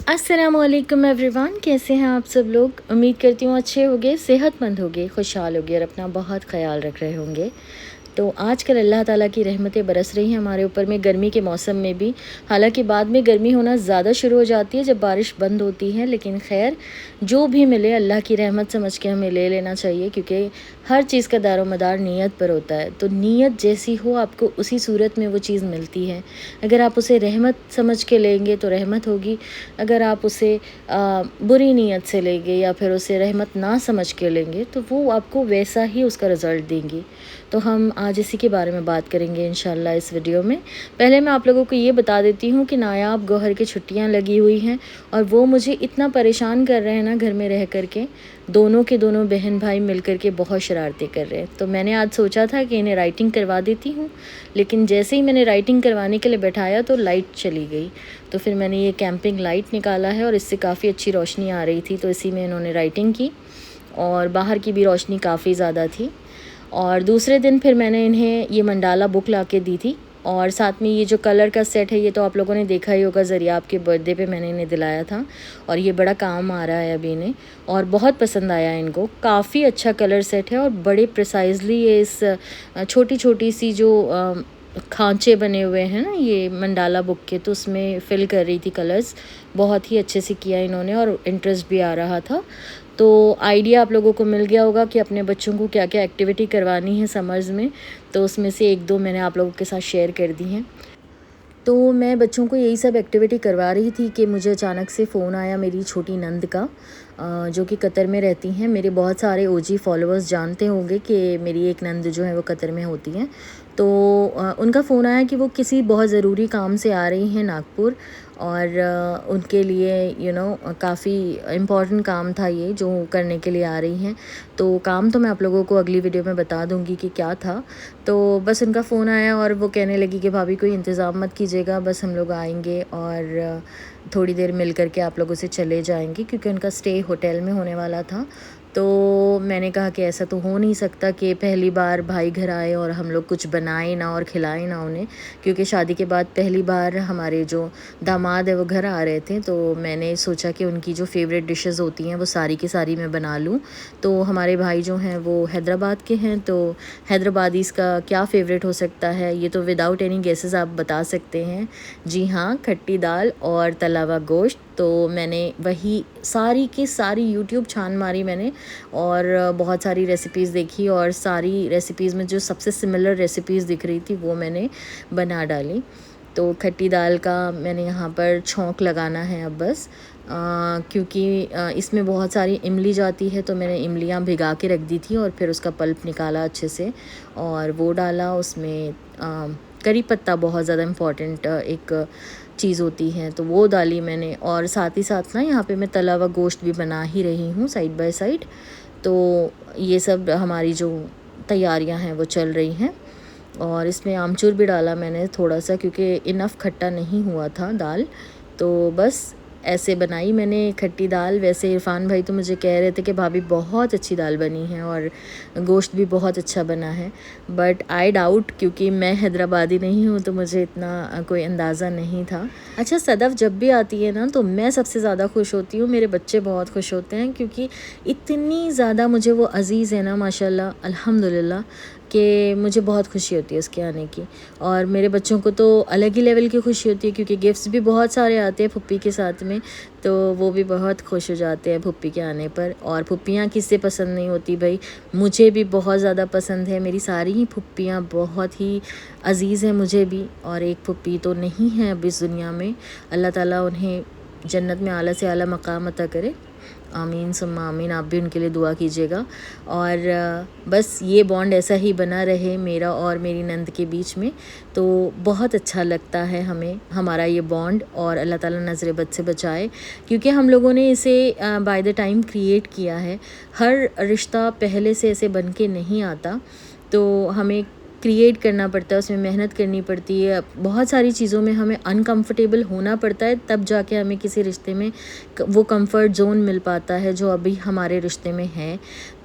अस्सलामुअलैकुम एवरीवन, कैसे हैं आप सब लोग। उम्मीद करती हूँ अच्छे होंगे, सेहतमंद होंगे, खुशहाल होंगे और अपना बहुत ख्याल रख रहे होंगे। तो आजकल अल्लाह ताला की रहमतें बरस रही हैं हमारे ऊपर में, गर्मी के मौसम में भी। हालांकि बाद में गर्मी होना ज़्यादा शुरू हो जाती है जब बारिश बंद होती है, लेकिन खैर जो भी मिले अल्लाह की रहमत समझ के हमें ले लेना चाहिए, क्योंकि हर चीज़ का दारो मदार नीयत पर होता है। तो नीयत जैसी हो आपको उसी सूरत में वो चीज़ मिलती है। अगर आप उसे रहमत समझ के लेंगे तो रहमत होगी, अगर आप उसे बुरी नीयत से लेंगे या फिर उसे रहमत ना समझ के लेंगे तो वो आपको वैसा ही उसका रिज़ल्ट देंगी। तो हम आज इसी के बारे में बात करेंगे इंशाल्लाह इस वीडियो में। पहले मैं आप लोगों को ये बता देती हूँ कि नायाब गौहर की छुट्टियाँ लगी हुई हैं और वो मुझे इतना परेशान कर रहे हैं ना घर में रह कर के। दोनों के दोनों बहन भाई मिल कर के बहुत शरारतें कर रहे हैं। तो मैंने आज सोचा था कि इन्हें राइटिंग करवा देती हूँ, लेकिन जैसे ही मैंने राइटिंग करवाने के लिए बैठाया तो लाइट चली गई। तो फिर मैंने ये कैंपिंग लाइट निकाला है और इससे काफ़ी अच्छी रोशनी आ रही थी, तो इसी में इन्होंने राइटिंग की और बाहर की भी रोशनी काफ़ी ज़्यादा थी। और दूसरे दिन फिर मैंने इन्हें ये मंडाला बुक ला के दी थी और साथ में ये जो कलर का सेट है ये तो आप लोगों ने देखा ही होगा, ज़रिया आपके बर्थडे पे मैंने इन्हें दिलाया था और ये बड़ा काम आ रहा है अभी इन्हें और बहुत पसंद आया इनको। काफ़ी अच्छा कलर सेट है और बड़े प्रिसाइजली ये इस छोटी छोटी सी जो खांचे बने हुए हैं ना ये मंडाला बुक के, तो उसमें फिल कर रही थी कलर्स। बहुत ही अच्छे से किया इन्होंने और इंटरेस्ट भी आ रहा था। तो आइडिया आप लोगों को मिल गया होगा कि अपने बच्चों को क्या क्या एक्टिविटी करवानी है समर्स में, तो उसमें से एक दो मैंने आप लोगों के साथ शेयर कर दी हैं। तो मैं बच्चों को यही सब एक्टिविटी करवा रही थी कि मुझे अचानक से फ़ोन आया मेरी छोटी नंद का, जो कि कतर में रहती हैं। मेरे बहुत सारे ओजी फॉलोअर्स जानते होंगे कि मेरी एक नंद जो है वो कतर में होती हैं। तो उनका फ़ोन आया कि वो किसी बहुत ज़रूरी काम से आ रही हैं नागपुर और उनके लिए काफ़ी इम्पॉर्टेंट काम था ये जो करने के लिए आ रही हैं। तो काम तो मैं आप लोगों को अगली वीडियो में बता दूंगी कि क्या था। तो बस उनका फ़ोन आया और वो कहने लगी कि भाभी कोई इंतज़ाम मत कीजिएगा, बस हम लोग आएंगे और थोड़ी देर मिल करके आप लोगों से चले जाएंगे, क्योंकि उनका स्टे होटल में होने वाला था। तो मैंने कहा कि ऐसा तो हो नहीं सकता कि पहली बार भाई घर आए और हम लोग कुछ बनाए ना और खिलाए ना उन्हें, क्योंकि शादी के बाद पहली बार हमारे जो दामाद है वो घर आ रहे थे। तो मैंने सोचा कि उनकी जो फेवरेट डिशेस होती हैं वो सारी की सारी मैं बना लूँ। तो हमारे भाई जो हैं वो हैदराबाद के हैं, तो हैदराबादीज़ का क्या फ़ेवरेट हो सकता है, ये तो विदाउट एनी गेसेस आप बता सकते हैं। जी हाँ, खट्टी दाल और तला हुआ गोश्त। तो मैंने वही सारी की सारी यूट्यूब छान मारी मैंने और बहुत सारी रेसिपीज़ देखी और सारी रेसिपीज़ में जो सबसे सिमिलर रेसिपीज़ दिख रही थी वो मैंने बना डाली। तो खट्टी दाल का मैंने यहाँ पर छौंक लगाना है अब बस, क्योंकि इसमें बहुत सारी इमली जाती है, तो मैंने इमलियाँ भिगा के रख दी थी और फिर उसका पल्प निकाला अच्छे से और वो डाला उसमें। करी पत्ता बहुत ज़्यादा इम्पॉर्टेंट एक चीज़ होती है, तो वो डाली मैंने और साथ ही साथ ना यहाँ पे मैं तला हुआ गोश्त भी बना ही रही हूँ साइड बाय साइड। तो ये सब हमारी जो तैयारियाँ हैं वो चल रही हैं और इसमें आमचूर भी डाला मैंने थोड़ा सा, क्योंकि इनफ खट्टा नहीं हुआ था दाल। तो बस ऐसे बनाई मैंने खट्टी दाल। वैसे इरफान भाई तो मुझे कह रहे थे कि भाभी बहुत अच्छी दाल बनी है और गोश्त भी बहुत अच्छा बना है, बट आई डाउट, क्योंकि मैं हैदराबादी नहीं हूँ तो मुझे इतना कोई अंदाज़ा नहीं था। अच्छा, सदफ़ जब भी आती है ना तो मैं सबसे ज़्यादा खुश होती हूँ, मेरे बच्चे बहुत खुश होते हैं, क्योंकि इतनी ज़्यादा मुझे वो अज़ीज़ है ना माशाल्लाह अल्हम्दुलिल्लाह कि मुझे बहुत खुशी होती है उसके आने की। और मेरे बच्चों को तो अलग ही लेवल की खुशी होती है, क्योंकि गिफ्ट्स भी बहुत सारे आते हैं फुप्पी के साथ में, तो वो भी बहुत खुश हो जाते हैं फुप्पी के आने पर। और फुप्पियाँ किससे पसंद नहीं होती भाई, मुझे भी बहुत ज़्यादा पसंद है। मेरी सारी ही फुप्पियाँ बहुत ही अज़ीज़ हैं मुझे भी, और एक फुप्पी तो नहीं है अब इस दुनिया में। अल्लाह ताला उन्हें जन्नत में आला से आला मकाम अता करे, आमीन सुम्मा आमीन। आप भी उनके लिए दुआ कीजिएगा और बस ये बॉन्ड ऐसा ही बना रहे मेरा और मेरी नंद के बीच में। तो बहुत अच्छा लगता है हमें हमारा ये बॉन्ड, और अल्लाह ताला नज़र बद से बचाए, क्योंकि हम लोगों ने इसे बाय द टाइम क्रिएट किया है। हर रिश्ता पहले से ऐसे बन के नहीं आता, तो हमें क्रिएट करना पड़ता है, उसमें मेहनत करनी पड़ती है, बहुत सारी चीज़ों में हमें अनकंफर्टेबल होना पड़ता है, तब जाके हमें किसी रिश्ते में वो कंफर्ट जोन मिल पाता है जो अभी हमारे रिश्ते में है।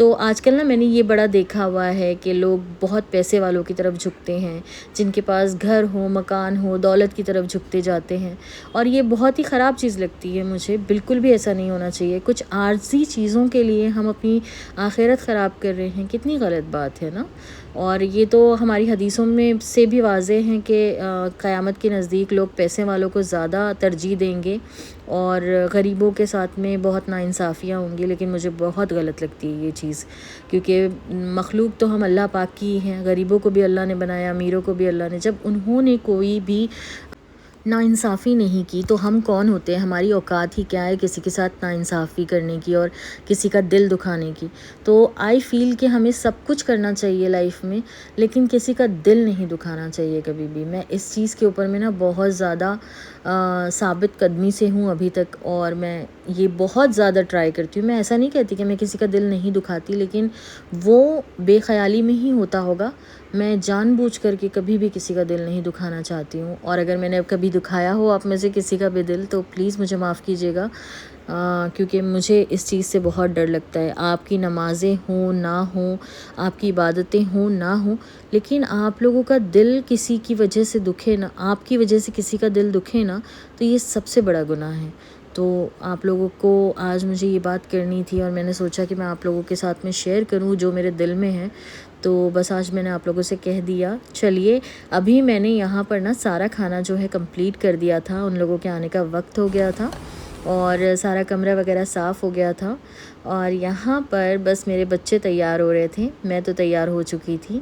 तो आजकल ना मैंने ये बड़ा देखा हुआ है कि लोग बहुत पैसे वालों की तरफ झुकते हैं, जिनके पास घर हो, मकान हो, दौलत की तरफ झुकते जाते हैं, और ये बहुत ही ख़राब चीज़ लगती है मुझे। बिल्कुल भी ऐसा नहीं होना चाहिए। कुछ आर्जी चीज़ों के लिए हम अपनी आखिरत ख़राब कर रहे हैं, कितनी गलत बात है ना। और ये तो हमारी हदीसों में से भी वाज़ेह हैं कि क़यामत के नज़दीक लोग पैसे वालों को ज़्यादा तरजीह देंगे और गरीबों के साथ में बहुत नाइंसाफ़ियाँ होंगी। लेकिन मुझे बहुत गलत लगती है ये चीज़, क्योंकि मखलूक तो हम अल्लाह पाक की हैं। गरीबों को भी अल्लाह ने बनाया, अमीरों को भी अल्लाह ने। जब उन्होंने कोई भी नाइंसाफ़ी नहीं की तो हम कौन होते हैं? हमारी औकात ही क्या है किसी के साथ नाइंसाफ़ी करने की और किसी का दिल दुखाने की। तो आई फ़ील कि हमें सब कुछ करना चाहिए लाइफ में, लेकिन किसी का दिल नहीं दुखाना चाहिए कभी भी। मैं इस चीज़ के ऊपर में ना बहुत ज़्यादा साबित कदमी से हूँ अभी तक, और मैं ये बहुत ज़्यादा ट्राई करती हूँ। मैं ऐसा नहीं कहती कि मैं किसी का दिल नहीं दुखाती, लेकिन वो बेख़याली में ही होता होगा। मैं जानबूझ कर के कभी भी किसी का दिल नहीं दुखाना चाहती हूँ, और अगर मैंने कभी दुखाया हो आप में से किसी का भी दिल, तो प्लीज़ मुझे माफ़ कीजिएगा, क्योंकि मुझे इस चीज़ से बहुत डर लगता है। आपकी नमाज़ें हों ना हों, आपकी इबादतें हों ना हों, लेकिन आप लोगों का दिल किसी की वजह से दुखे ना, आपकी वजह से किसी का दिल दुखे ना, तो ये सबसे बड़ा गुनाह है। तो आप लोगों को आज मुझे ये बात करनी थी, और मैंने सोचा कि मैं आप लोगों के साथ में शेयर करूं जो मेरे दिल में है। तो बस आज मैंने आप लोगों से कह दिया। चलिए, अभी मैंने यहाँ पर ना सारा खाना जो है कंप्लीट कर दिया था। उन लोगों के आने का वक्त हो गया था और सारा कमरा वगैरह साफ़ हो गया था, और यहाँ पर बस मेरे बच्चे तैयार हो रहे थे। मैं तो तैयार हो चुकी थी।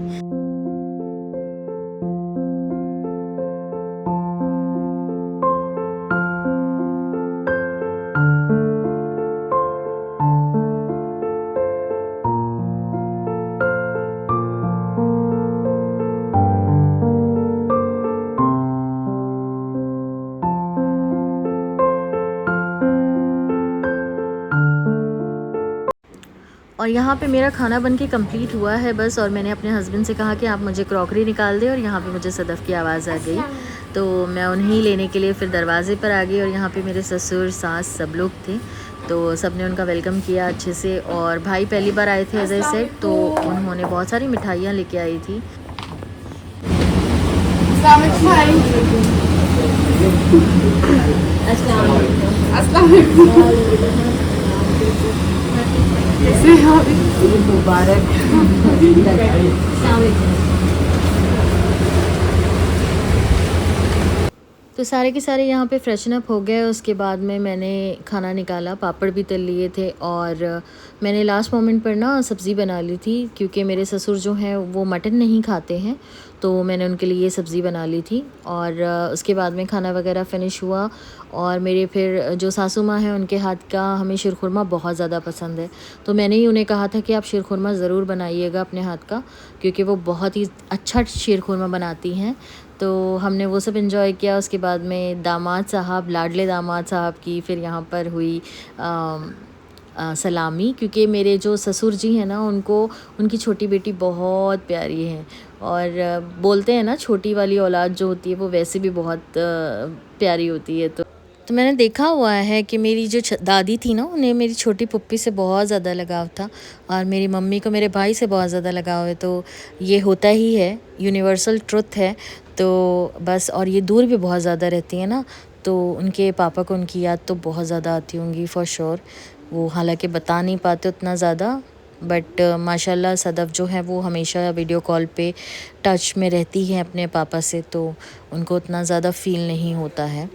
और यहाँ पे मेरा खाना बन के कम्प्लीट हुआ है बस, और मैंने अपने हस्बैंड से कहा कि आप मुझे क्रॉकरी निकाल दें, और यहाँ पे मुझे सदफ़ की आवाज़ आ गई, तो मैं उन्हें लेने के लिए फिर दरवाज़े पर आ गई। और यहाँ पे मेरे ससुर सास सब लोग थे, तो सब ने उनका वेलकम किया अच्छे से। और भाई पहली बार आए थे एज आई सेड, तो उन्होंने बहुत सारी मिठाइयाँ लेके आई थी। मुबारक। तो सारे के सारे यहाँ पे फ्रेशन अप हो गए। उसके बाद में मैंने खाना निकाला, पापड़ भी तल लिए थे, और मैंने लास्ट मोमेंट पर ना सब्ज़ी बना ली थी, क्योंकि मेरे ससुर जो हैं वो मटन नहीं खाते हैं, तो मैंने उनके लिए ये सब्ज़ी बना ली थी। और उसके बाद में खाना वगैरह फ़िनिश हुआ, और मेरे फिर जो सासू माँ हैं उनके हाथ का हमें शीरखुरमा बहुत ज़्यादा पसंद है, तो मैंने ही उन्हें कहा था कि आप शीरखुरमा ज़रूर बनाइएगा अपने हाथ का, क्योंकि वो बहुत ही अच्छा शीरखुरमा बनाती हैं। तो हमने वो सब एंजॉय किया। उसके बाद में दामाद साहब, लाडले दामाद साहब की फिर यहाँ पर हुई सलामी, क्योंकि मेरे जो ससुर जी हैं ना, उनको उनकी छोटी बेटी बहुत प्यारी है, और बोलते हैं ना छोटी वाली औलाद जो होती है वो वैसे भी बहुत प्यारी होती है। तो मैंने देखा हुआ है कि मेरी जो दादी थी ना, उन्हें मेरी छोटी पुप्पी से बहुत ज़्यादा लगाव था, और मेरी मम्मी को मेरे भाई से बहुत ज़्यादा लगाव है। तो ये होता ही है, यूनिवर्सल ट्रुथ है। तो बस, और ये दूर भी बहुत ज़्यादा रहती है ना, तो उनके पापा को उनकी याद तो बहुत ज़्यादा आती होंगी फॉर श्योर। वो हालांकि बता नहीं पाते उतना ज़्यादा, बट माशाल्लाह सदफ़ जो है वो हमेशा वीडियो कॉल पे टच में रहती है अपने पापा से, तो उनको उतना ज़्यादा फ़ील नहीं होता है।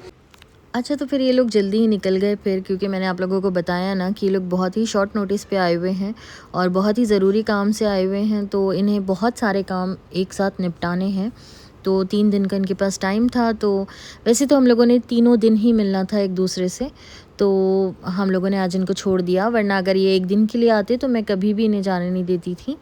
अच्छा, तो फिर ये लोग जल्दी ही निकल गए फिर, क्योंकि मैंने आप लोगों को बताया ना कि ये लोग बहुत ही शॉर्ट नोटिस पे आए हुए हैं और बहुत ही ज़रूरी काम से आए हुए हैं, तो इन्हें बहुत सारे काम एक साथ निपटाने हैं। तो 3 दिन का इनके पास टाइम था। तो वैसे तो हम लोगों ने तीनों दिन ही मिलना था एक दूसरे से, तो हम लोगों ने आज इनको छोड़ दिया, वरना अगर ये एक दिन के लिए आते तो मैं कभी भी इन्हें जाने नहीं देती थी।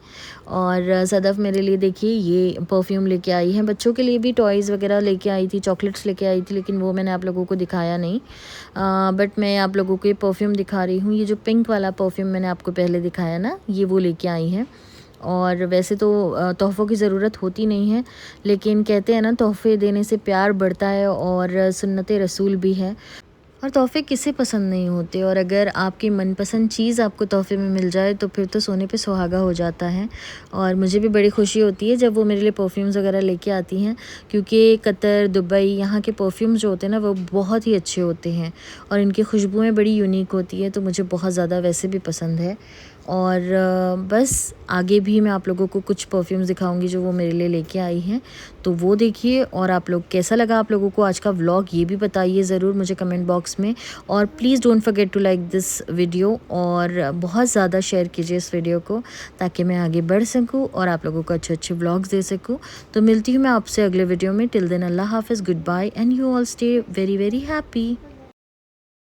और सदफ़ मेरे लिए देखिए ये परफ्यूम लेके आई है, बच्चों के लिए भी टॉयज़ वगैरह लेके आई थी, चॉकलेट्स लेके आई थी, लेकिन वो मैंने आप लोगों को दिखाया नहीं। बट मैं आप लोगों को ये परफ्यूम दिखा रही हूँ। ये जो पिंक वाला परफ्यूम मैंने आपको पहले दिखाया ना, ये वो लेके आई हैं। और वैसे तो तोहफ़ों की ज़रूरत होती नहीं है, लेकिन कहते हैं ना तोहफ़े देने से प्यार बढ़ता है, और सुन्नत रसूल भी है। और तोहफ़े किसे पसंद नहीं होते, और अगर आपकी मनपसंद चीज़ आपको तोहफ़े में मिल जाए तो फिर तो सोने पे सुहागा हो जाता है। और मुझे भी बड़ी खुशी होती है जब वो मेरे लिए परफ्यूम्स वगैरह लेके आती हैं, क्योंकि कतर, दुबई यहाँ के परफ्यूम्स जो होते हैं ना वो बहुत ही अच्छे होते हैं और इनकी खुशबुएँ बड़ी यूनिक होती हैं, तो मुझे बहुत ज़्यादा वैसे भी पसंद है। और बस आगे भी मैं आप लोगों को कुछ परफ्यूम्स दिखाऊंगी जो वो मेरे लिए लेके आई हैं, तो वो देखिए। और आप लोग कैसा लगा आप लोगों को आज का व्लॉग, ये भी बताइए ज़रूर मुझे कमेंट बॉक्स में। और please don't forget to like this video, और बहुत ज़्यादा शेयर कीजिए इस वीडियो को, ताकि मैं आगे बढ़ सकूँ और आप लोगों को अच्छे अच्छे व्लॉग्स दे सकूँ। तो मिलती हूँ मैं आपसे अगले वीडियो में। टिल देन अल्लाह हाफ़िज़, goodbye, and you all stay very very happy.